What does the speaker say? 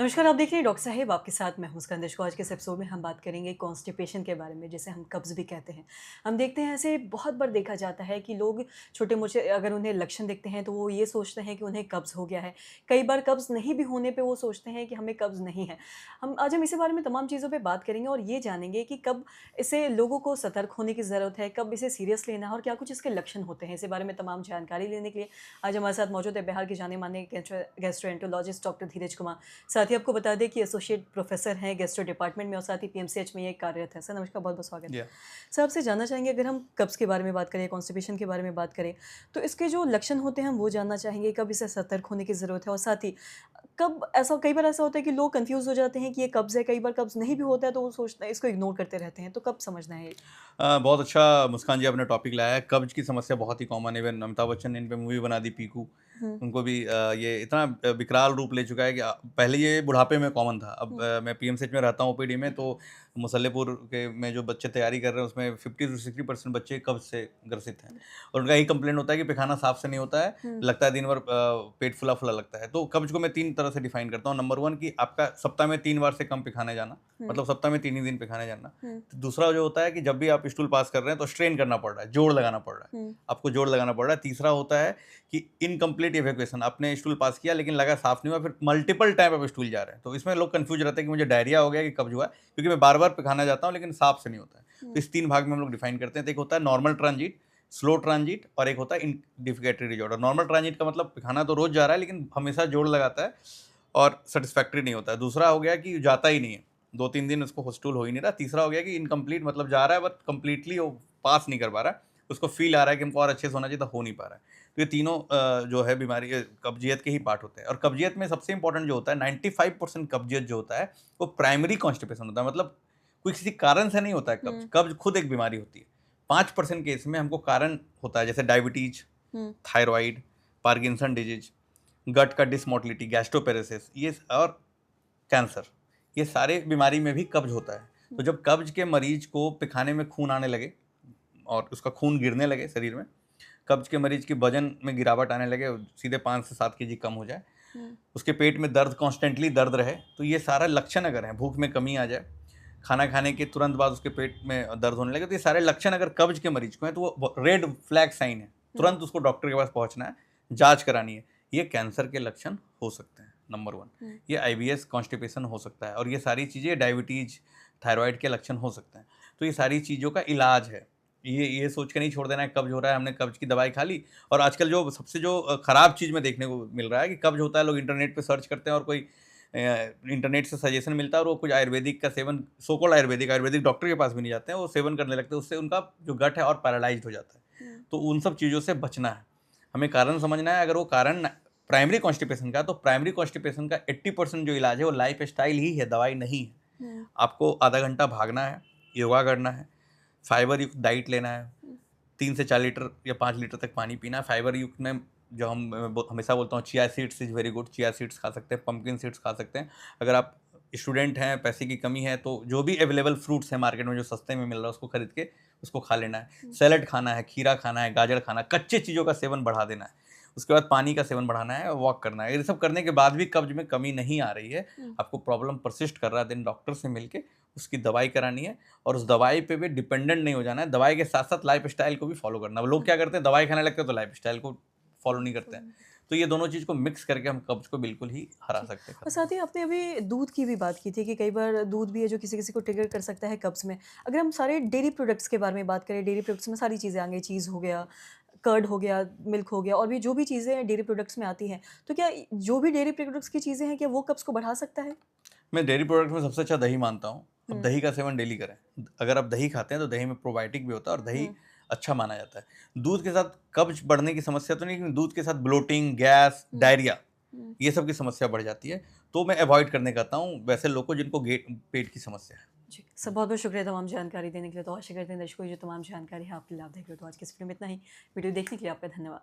नमस्कार, आप देख रहे हैं डॉक्टर साहेब आपके साथ मैं हूं मुस्कान दर्शकों। आज के इस एपिसोड में हम बात करेंगे कॉन्स्टिपेशन के बारे में, जिसे हम कब्ज़ भी कहते हैं। हम देखते हैं ऐसे बहुत बार देखा जाता है कि लोग छोटे-मोटे अगर उन्हें लक्षण दिखते हैं तो वो ये सोचते हैं कि उन्हें कब्ज़ हो गया है। कई बार कब्ज़ नहीं भी होने पे वो सोचते हैं कि हमें कब्ज़ नहीं है। हम इसी बारे में तमाम चीज़ों पे बात करेंगे और ये जानेंगे कि कब इससे लोगों को सतर्क होने की ज़रूरत है, कब इसे सीरियस लेना है और क्या कुछ इसके लक्षण होते हैं। इसी बारे में तमाम जानकारी लेने के लिए आज हमारे साथ मौजूद है बिहार के जाने-माने गैस्ट्रोएंटरोलॉजिस्ट डॉक्टर धीरज कुमार। साथ ही आपको बता दें कि एसोसिएट प्रोफेसर हैं गैस्ट्रो डिपार्टमेंट में और साथ ही पीएमसीएच में ये कार्यरत हैं। सर नमस्कार, बहुत-बहुत स्वागत है। या सर आपसे जानना चाहेंगे, अगर हम कब्ज़ के बारे में बात करें, कॉन्स्टिपेशन के बारे में बात करें, तो इसके जो लक्षण होते हैं हम वो जानना चाहेंगे, कब इसे सतर्क होने की ज़रूरत है और साथ ही कब ऐसा कई बार ऐसा होता है कि लोग कन्फ्यूज़ हो जाते हैं कि ये कब्ज़ है, कई बार कब्ज़ नहीं भी होता है तो वो सोचते हैं इसको इग्नोर करते रहते हैं, तो कब समझना है ये? बहुत अच्छा मुस्कान जी आपने टॉपिक लाया है। कब्ज़ की समस्या बहुत ही कॉमन है। इवन अमिताभ बच्चन ने इन पे मूवी बना दी पीकू। हुँ, उनको भी ये इतना विकराल रूप ले चुका है कि पहले ये बुढ़ापे में कॉमन था। अब हुँ, मैं पीएमसीएच में रहता हूँ ओपीडी में, तो मुसल्लेपुर के में जो बच्चे तैयारी कर रहे हैं उसमें 50 टू 60% बच्चे कब्ज़ से ग्रसित हैं। और उनका यही कंप्लेंट होता है कि पैखाना साफ़ से नहीं होता है, हुँ, लगता है दिन भर पेट फूला-फूला लगता है। तो कब्ज़ को मैं 3 तरह से डिफ़ाइन करता हूँ। नंबर 1 कि आपका सप्ताह में 3 बार से कम पैखाने जाना, हुँ, मतलब सप्ताह में 3 ही दिन पैखाने जाना। हुँ, तो दूसरा जो होता है कि जब भी आप स्टूल पास कर रहे हैं तो स्ट्रेन करना पड़ रहा है, जोड़ लगाना पड़ रहा है, हुँ, आपको जोड़ लगाना पड़ रहा है। तीसरा होता है कि इनकम्प्लीट इवैक्यूएशन, आपने स्टूल पास किया लेकिन लगा साफ नहीं हुआ, फिर मल्टीपल टाइम आप स्टूल जा रहे हैं। तो इसमें लोग कंफ्यूज रहते हैं कि मुझे डायरिया हो गया कि कब्ज हुआ है, क्योंकि मैं बार बार पैखाना जाता हूँ लेकिन साफ से नहीं होता है। तो हुँ, इस 3 भाग में हम लोग डिफाइन करते हैं। तो एक होता है नॉर्मल ट्रांजिट, स्लो ट्रांजिट और एक होता है इन डिफिकेटरी डिजॉर्डर। नॉर्मल ट्रांजिट का मतलब पैखाना तो रोज जा रहा है लेकिन हमेशा जोड़ लगाता है और सेटिस्फैक्टरी नहीं होता है। दूसरा हो गया कि जाता ही नहीं है, 2-3 दिन उसको होस्टूल हो ही नहीं रहा। तीसरा हो गया कि इनकम्प्लीट, मतलब जा रहा है बट कंप्लीटली वो पास नहीं कर पा रहा है। उसको फ़ील आ रहा है कि हमको और अच्छे से होना चाहिए था, हो नहीं पा रहा है। तो ये तीनों जो है बीमारी कब्ज़ियत के ही पार्ट होते हैं। और कब्ज़ियत में सबसे इम्पोर्टेंट जो होता है, 95% कब्ज़ियत जो होता है वो प्राइमरी कॉन्स्टिपेशन होता है। मतलब कोई किसी कारण से नहीं होता है कब्ज़। हुँ, कब्ज़ खुद एक बीमारी होती है। 5% केस में हमको कारण होता है, जैसे डायबिटीज़, हुँ, थायरॉइड, पार्किंसन डिजीज़, गट का डिसमोटिलिटी, गैस्ट्रोपेरेसिस, ये और कैंसर, ये सारे बीमारी में भी कब्ज़ होता है। तो हुँ, जब कब्ज़ के मरीज़ को पैखाने में खून आने लगे और उसका खून गिरने लगे शरीर में, कब्ज़ के मरीज़ के वज़न में गिरावट आने लगे, सीधे 5 से 7 केजी कम हो जाए, हुँ, उसके पेट में दर्द, कॉन्स्टेंटली दर्द रहे, तो ये सारा लक्षण अगर हैं, भूख में कमी आ जाए, खाना खाने के तुरंत बाद उसके पेट में दर्द होने लगे, तो ये सारे लक्षण अगर कब्ज़ के मरीज़ को हैं, तो वो रेड फ्लैग साइन है। हुँ, तुरंत उसको डॉक्टर के पास पहुँचना है, जाँच करानी है। ये कैंसर के लक्षण हो सकते हैं, नंबर 1। हुँ, ये आईबीएस, कॉन्स्टिपेशन हो सकता है और ये सारी चीज़ें डायबिटीज़, थायरॉइड के लक्षण हो सकते हैं। तो ये सारी चीज़ों का इलाज है। ये सोच के नहीं छोड़ देना है कब्ज़ हो रहा है, हमने कब्ज़ की दवाई खा ली। और आजकल जो सबसे जो खराब चीज़ में देखने को मिल रहा है कि कब्ज़ होता है, लोग इंटरनेट पे सर्च करते हैं और कोई इंटरनेट से सजेशन मिलता है और वो कुछ आयुर्वेदिक का seven, so called Ayurvedic doctor के पास भी नहीं जाते हैं, वो सेवन करने लगते हैं। उससे उनका जो गट है और पैरालाइज़्ड हो जाता है। हुँ, तो उन सब चीज़ों से बचना है। हमें कारण समझना है। अगर वो कारण प्राइमरी कॉन्स्टिपेशन का है, तो प्राइमरी कॉन्स्टिपेशन का 80% जो इलाज है वो लाइफ़स्टाइल ही है, दवाई नहीं है। हुँ, आपको आधा घंटा भागना है, योगा करना है, फाइबर युक्त डाइट लेना है, हुँ, 3 से 4 लीटर या 5 लीटर तक पानी पीना है। फाइबर युक्त में जो हम हमेशा बोलता हूँ, chia seeds is very good. Chia seeds खा सकते हैं, पंपकिन सीड्स खा सकते हैं। अगर आप स्टूडेंट हैं, पैसे की कमी है, तो जो भी अवेलेबल फ्रूट्स हैं मार्केट में जो सस्ते में मिल रहा है उसको खरीद के उसको खा लेना है। हुँ, सैलेड खाना है, खीरा खाना है, गाजर खाना है, कच्चे चीज़ों का सेवन बढ़ा देना है। उसके बाद पानी का सेवन बढ़ाना है, वॉक करना है। ये सब करने के बाद भी कब्ज़ में कमी नहीं आ रही है, हुँ, आपको प्रॉब्लम परसिस्ट कर रहा है, देन डॉक्टर से मिलके उसकी दवाई करानी है और उस दवाई पे भी डिपेंडेंट नहीं हो जाना है। दवाई के साथ-साथ लाइफ़स्टाइल को भी फ़ॉलो करना है। लोग हुँ, क्या करते हैं, दवाई खाने लगते हैं तो लाइफ़स्टाइल को फ़ॉलो नहीं करते फ़ॉलो हैं। नहीं करते। तो ये दोनों चीज़ को मिक्स करके हम कब्ज़ को बिल्कुल ही हरा जी। सकते हैं, और खत्म कर साथ ही सकते हैं। आपने अभी दूध की भी बात की थी कि कई बार दूध भी है जो किसी-किसी को ट्रिगर कर सकता है कब्ज़ में। अगर हम सारे डेयरी प्रोडक्ट्स के बारे में बात करें, डेयरी प्रोडक्ट्स में सारी चीज़ें आ गई, चीज़ हो गया, कर्ड हो गया, मिल्क हो गया और भी जो भी चीज़ें डेयरी प्रोडक्ट्स में आती हैं, तो क्या जो भी डेयरी प्रोडक्ट्स की चीज़ें हैं, क्या वो कब्ज़ को बढ़ा सकता है? मैं डेयरी प्रोडक्ट में सबसे अच्छा दही मानता हूँ। अब हुँ, दही का सेवन डेली करें। अगर आप दही खाते हैं तो दही में प्रोबायोटिक भी होता है और दही हुँ, अच्छा माना जाता है। दूध के साथ कब्ज़ बढ़ने की समस्या तो नहीं, लेकिन दूध के साथ ब्लोटिंग, गैस, हुँ, डायरिया, हुँ। ये सब की समस्या बढ़ जाती है। तो मैं अवॉइड करने कहता हूँ वैसे लोग को जिनको गेट पेट की समस्या है। जी, सर बहुत-बहुत शुक्रिया तमाम जानकारी देने के लिए। तो आशा करते हैं दर्शकों को जो तमाम जानकारी है आपके लाभदायक रही हो। तो आज की इस वीडियो में इतना ही। वीडियो देखने के लिए आपका धन्यवाद।